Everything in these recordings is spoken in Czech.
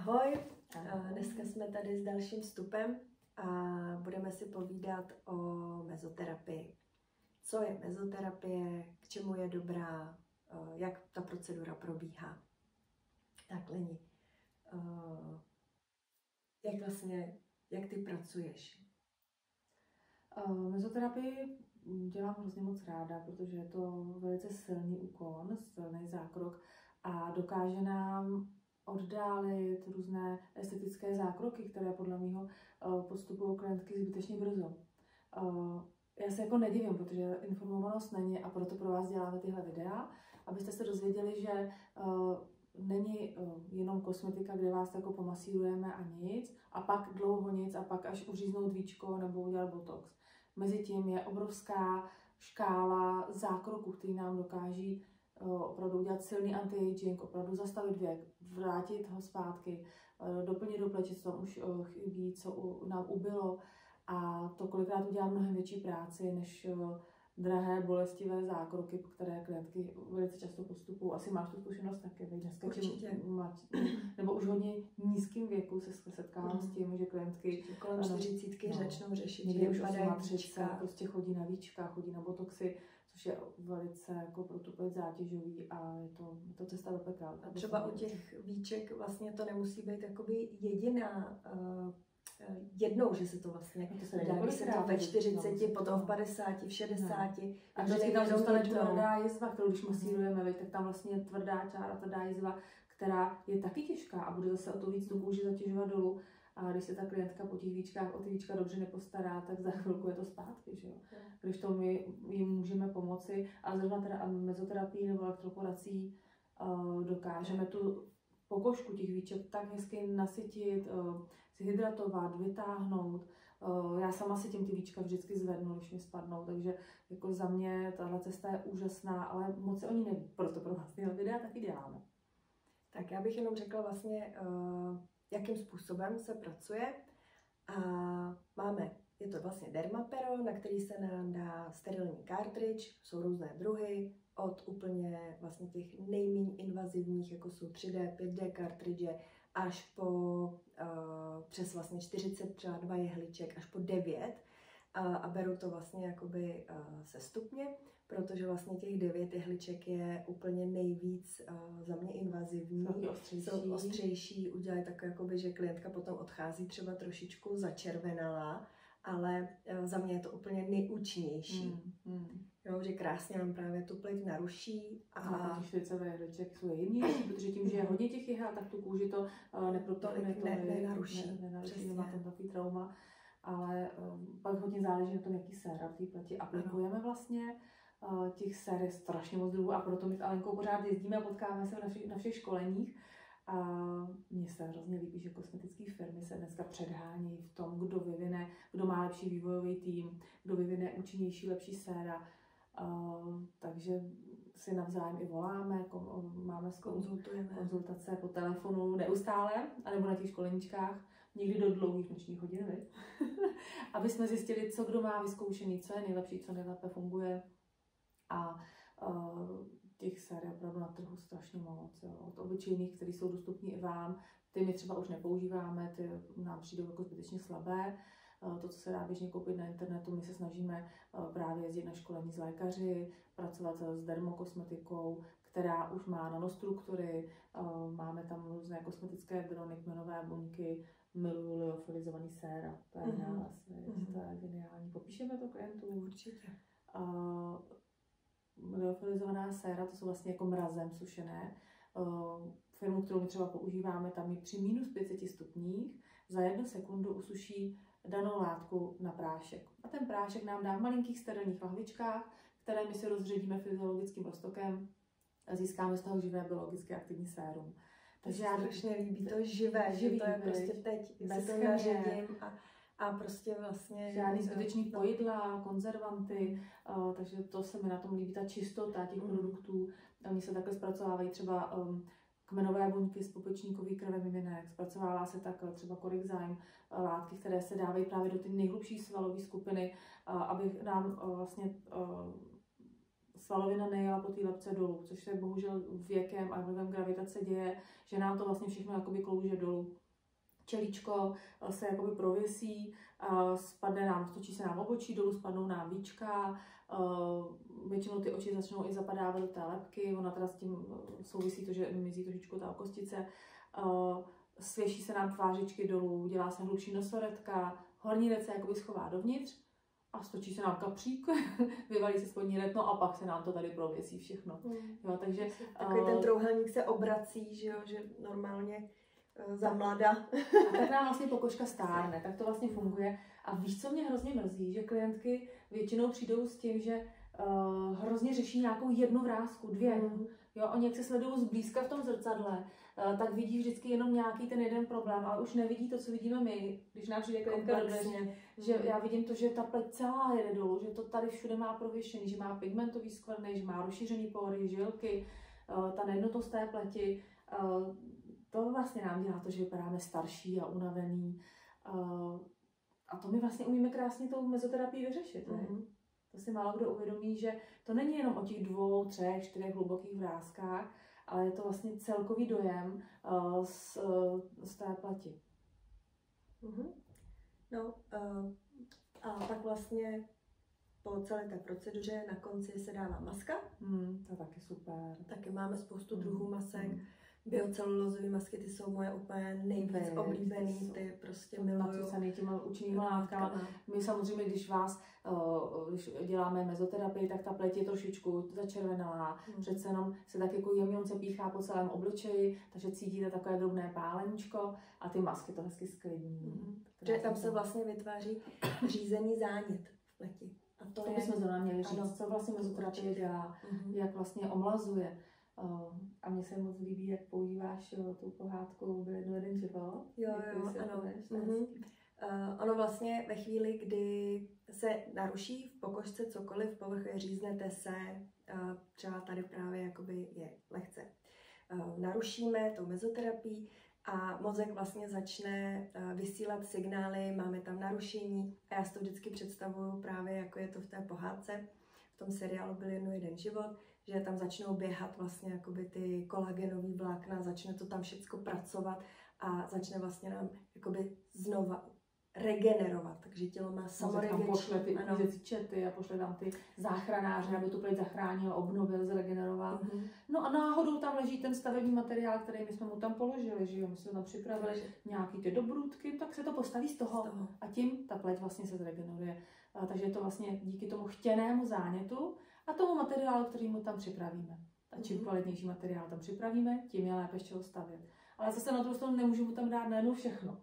Ahoj, dneska jsme tady s dalším vstupem a budeme si povídat o mezoterapii. Co je mezoterapie, k čemu je dobrá, jak ta procedura probíhá. Tak Leni, jak ty pracuješ? Mezoterapii dělám hrozně moc ráda, protože je to velice silný úkon, silný zákrok a dokáže nám oddálit různé estetické zákroky, které podle mého podstupují klientky zbytečně brzo. Já se jako nedivím, protože informovanost není a proto pro vás děláme tyhle videa, abyste se dozvěděli, že není jenom kosmetika, kde vás jako pomasírujeme a nic, a pak dlouho nic, a pak až uříznout víčko nebo udělat botox. Mezitím je obrovská škála zákroků, který nám dokáží opravdu udělat silný anti-aging, opravdu zastavit věk, vrátit ho zpátky, doplnit do pleči, co tam už chybí, co nám ubylo. A to kolikrát udělá mnohem větší práci, než drahé, bolestivé zákroky, které klientky velice často postupují. Asi máš tu zkušenost taky, dneska nebo už hodně nízkým věku se setkávám s tím, že klientky kolem 40 začnou řešit, někdy už 38 prostě chodí na víčka, chodí na botoxy, což je velice jako pro tu pleť zátěžový a je to cesta do pekel. A třeba u těch víček vlastně to nemusí být jakoby jediná jednou, že se to vlastně dá, když se to ve 40, potom v 50, v 60. A vždycky tam zůstane tvrdá jizva, kterou když masírujeme, tak tam vlastně je tvrdá čára, tvrdá jizva, která je taky těžká a bude zase o to víc tu kůži zatěžovat dolů. A když se ta klientka po těch víčkách o ty víčka dobře nepostará, tak za chvilku je to zpátky, že jo. Když to my jim můžeme pomoci, a zrovna teda mezoterapii nebo elektroporací dokážeme tu pokožku těch víček tak hezky nasytit, zhydratovat, vytáhnout. Já sama si tím ty víčka vždycky zvednu, když mi spadnou, takže jako za mě tahle cesta je úžasná, ale moc se o ní neví, proto pro vás tyhle videa taky děláme. Tak já bych jenom řekla vlastně, jakým způsobem se pracuje. A je to vlastně dermapero, na který se nám dá sterilní cartridge, jsou různé druhy, od úplně vlastně těch nejméně invazivních, jako jsou 3D, 5D cartridge, až po přes vlastně 40 třeba 2 jehliček, až po 9. A beru to vlastně jakoby sestupně, protože vlastně těch 9 jehliček je úplně nejvíc za mě invazivní, jsou ostřejší, udělají tak, jakoby, že klientka potom odchází třeba trošičku začervenalá, ale za mě je to úplně nejúčinnější. Jo, že krásně nám právě tu pleť naruší. A těch švicové jehliček jsou jemnější, protože tím, že je hodně těch jehel, tak tu kůži to nenaruší. Nemá tam takový trauma. Ale pak hodně záleží na tom, jaký séra v té pleti aplikujeme vlastně. Těch sér je strašně moc druhů a proto my s Alenkou pořád jezdíme a potkáváme se na všech školeních. A mně se hrozně líbí, že kosmetické firmy se dneska předhání v tom, kdo má lepší vývojový tým, kdo vyvine účinnější, lepší séra. Takže si navzájem i voláme, máme konzultace po telefonu neustále, anebo na těch školeničkách, někdy do dlouhých nočních hodin, aby jsme zjistili, co kdo má vyzkoušený, co je nejlepší, co nejlépe funguje. A těch sér je opravdu na trhu strašně moc. Jo. Od obyčejných, které jsou dostupné i vám, ty my třeba už nepoužíváme, ty nám přijdou jako zbytečně slabé. To, co se dá běžně koupit na internetu, my se snažíme právě jezdit na školení s lékaři, pracovat s dermokosmetikou, která už má nanostruktury, máme tam různé kosmetické drony, kmenové buňky, miluju lyofilizovaný séra, to je nález, to je geniální. Popíšeme to klientům? Určitě. Lyofilizovaná séra, to jsou vlastně jako mrazem sušené. Firmu, kterou my třeba používáme, tam je při -500 stupních za 1 sekundu usuší danou látku na prášek. A ten prášek nám dá v malinkých sterilních lahvičkách, které my si rozředíme fyziologickým roztokem a získáme z toho živé biologicky aktivní sérum. Takže já strašně líbí to živé, že to je prostě teď, bez to naředím a prostě vlastně... Žádný zbytečný pojídla, konzervanty, takže to se mi na tom líbí, ta čistota těch produktů. Oni se takhle zpracovávají třeba kmenové buňky z pupečníkový krve miminek, zpracovává se tak třeba Corixime, látky, které se dávají právě do ty nejhlubší svalové skupiny, aby nám vlastně svalovina nejela po té lebce dolů, což se bohužel věkem a vlivem gravitace děje, že nám to vlastně všechno jakoby klouže dolů. Čelíčko se jakoby prověsí, spadne nám, stočí se nám obočí, dolů spadnou nám víčka, většinou ty oči začnou i zapadávat do té lebky, ona teda s tím souvisí to, že mizí trošičku ta okostice, svěší se nám tvářičky dolů, dělá se hlubší nosoretka, horní rec se jakoby schová dovnitř a stočí se nám kapřík, vyvalí se spodní retno a pak se nám to tady prověsí všechno. Jo, takže, takový ten trouhelník se obrací, že jo, že normálně za mlada. A tak nám vlastně pokožka stárne, tak to vlastně funguje. A víš, co mě hrozně mrzí, že klientky většinou přijdou s tím, že hrozně řeší nějakou jednu vrásku, dvě. Jo, oni jak se sledují zblízka v tom zrcadle, tak vidí vždycky jenom nějaký ten jeden problém, ale už nevidí to, co vidíme my, když nám přijde klientka do dveře, že já vidím to, že ta pleť celá jede dolů, že to tady všude má prověšený, že má pigmentový skvrny, že má rozšířený pory, žilky, ta nejednotost té pleti. To vlastně nám dělá to, že vypadáme starší a unavený. A to my vlastně umíme krásně tou mezoterapii vyřešit. To si málo kdo uvědomí, že to není jenom o těch 2, 3, 4 hlubokých vráskách, ale je to vlastně celkový dojem z té pleti. No, a pak vlastně po celé té proceduře na konci se dává maska. To je taky super. Taky máme spoustu druhů masek. Biocelulózové masky, ty jsou moje úplně nejvíc oblíbený, ty prostě miluju. Nacucený těma účinnýma látkama. My samozřejmě, když děláme mezoterapii, tak ta pleť je trošičku začervenalá. Přece jenom se tak jako jemňonce píchá po celém obličeji, takže cítíte takové drobné páleníčko a ty masky to hezky sklidní. Protože tam se vlastně vytváří řízený zánět v pleti. A to bychom zrovna měli říct, co vlastně mezoterapie dělá, jak vlastně omlazuje. A mně se moc líbí, jak používáš tu pohádku Byl jednou jeden život. Jo, ano. Ono vlastně ve chvíli, kdy se naruší v pokožce cokoliv, povrchově říznete se, třeba tady právě jakoby je lehce narušíme tou mezoterapii a mozek vlastně začne vysílat signály, máme tam narušení a já si to vždycky představuju právě jako je to v té pohádce, v tom seriálu Byl jednou jeden život, že tam začnou běhat vlastně jakoby ty kolagenový vlákna, začne to tam všecko pracovat a začne vlastně nám jakoby znova regenerovat, takže tělo má samoregenční. Pošle ty uklízecí čety a pošle tam ty záchranáře, aby tu pleť zachránil, obnovil, zregeneroval. No a náhodou tam leží ten stavební materiál, který my jsme mu tam položili, že jo, my jsme tam připravili nějaký ty dobrůdky, tak se to postaví z toho a tím ta pleť vlastně se zregeneruje. Takže je to vlastně díky tomu chtěnému zánětu a tomu materiálu, který mu tam připravíme. A čím kvalitnější materiál tam připravíme, tím je lépe z čeho stavět. Ale zase na druhou stranu nemůžu mu tam dát najednou všechno.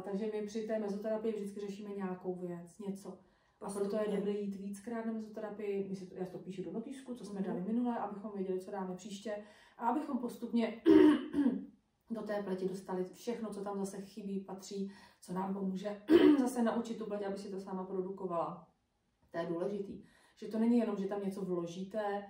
Takže my při té mezoterapii vždycky řešíme nějakou věc, něco. A proto je dobré jít víckrát na mezoterapii. Já to píšu do notýsku, co jsme dali minule, abychom věděli, co dáme příště. A abychom postupně do té pleti dostali všechno, co tam zase chybí, patří, co nám pomůže zase naučit tu pleť, aby si to sama produkovala. To je důležitý. Že to není jenom, že tam něco vložíte,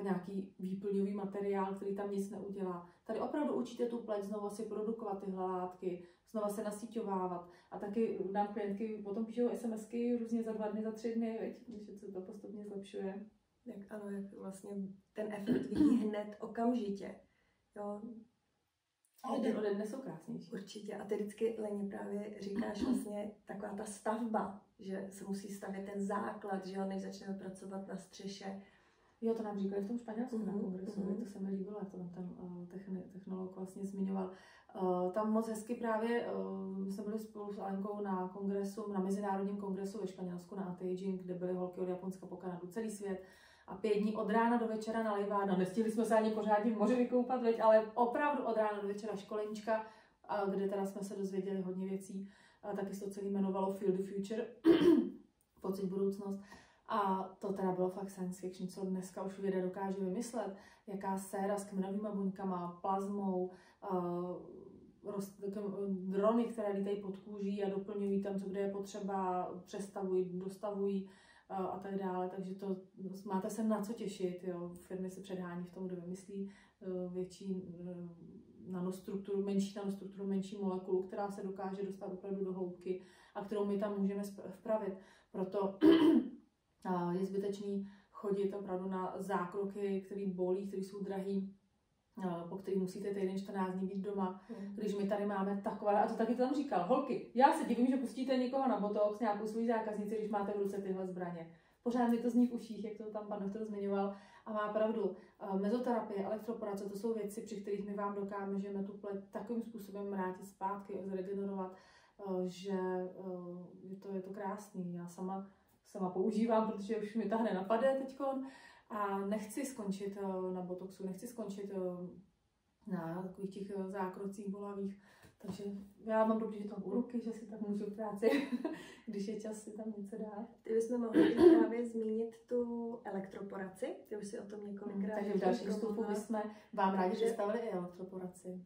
nějaký výplňový materiál, který tam nic neudělá. Tady opravdu učíte tu pleť znovu si produkovat tyhle látky, znova se nasíťovávat. A taky nám klientky potom píšou SMSky různě za 2 dny, za 3 dny, když se to postupně zlepšuje. Jak ano, jak vlastně ten efekt vidí hned okamžitě. Jo. Ale den ode dne jsou krásnější. Určitě. A ty vždycky, Leni, právě říkáš vlastně taková ta stavba, že se musí stavět ten základ, že jo, než začneme pracovat na střeše. Jo, to nám říkali v tom Španělsku na kongresu, to se mi líbilo, jak to tam ten technolog vlastně zmiňoval. Tam moc hezky právě, my jsme byli spolu s Alenkou na kongresu, na mezinárodním kongresu ve Španělsku na anti-aging, kde byly holky od Japonska po Kanadu, celý svět. A 5 dní od rána do večera na Lejváno. Nestihli jsme se ani pořádně v moři vykoupat, veď, ale opravdu od rána do večera školenička, kde teda jsme se dozvěděli hodně věcí. Taky se to celé jmenovalo Feel the Future, pocit budoucnost. A to teda bylo fakt science fiction, co dneska už věda dokáže vymyslet. Jaká séra s kmenovýma buňkama, plazmou, drony, které lítají pod kůží a doplňují tam, co kde je potřeba, přestavují, dostavují a tak dále. Takže to máte se na co těšit. Jo. Firmy se předhání v tom, kdo vymyslí větší nanostrukturu, menší molekulu, která se dokáže dostat opravdu do hloubky a kterou my tam můžeme vpravit. Proto je zbytečný chodit opravdu na zákroky, které bolí, které jsou drahý, po který musíte týden 14 dní být doma, když my tady máme takové, a to taky tam říkal, holky, já se divím, že pustíte někoho na botox, nějakou svou zákaznici, když máte v ruce tyhle zbraně. Pořád mi to zní v uších, jak to tam pan doktor zmiňoval, a má pravdu. Mezoterapie, elektroporace, to jsou věci, při kterých my vám dokážeme tu pleť takovým způsobem vrátit zpátky, zregenerovat, že je to krásný. Já sama používám, protože už mi tahne napade teďkon a nechci skončit na botoxu, nechci skončit na takových těch zákrocích bolavých. Takže já mám dobře, že to u ruky, že si tam můžu práci, když je čas si tam něco dát. Ty bychom mohli právě zmínit tu elektroporaci, ty už si o tom několikrát. Takže v dalším vstupu bychom vám rádi představili i elektroporaci.